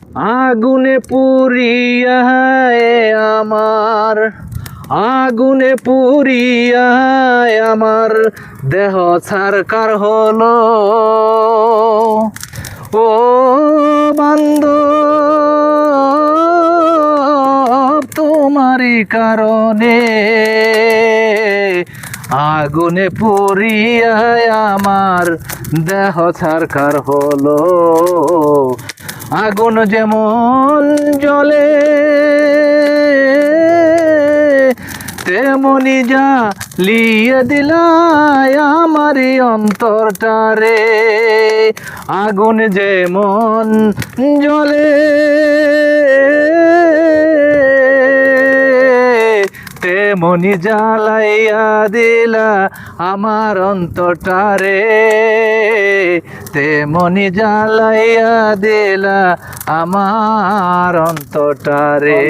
আগুনে পুরিয়া আমার, আগুনে পুরিয়া আমার দেহ ছারকার হলো। ও বান্ধব তোমারই কারণে আগুনে পুরিয়া আমার দেহ ছারকার হলো। আগুন যেমন জ্বলে তেমনি জ্বালিয়ে দিলাই আমারই অন্তরটারে। আগুন যেমন জ্বলে তেমনি জ্বালাইয়া দিলা আমার অন্তরটারে, তেমনি জ্বালাইয়া দিলা আমার অন্তরটারে।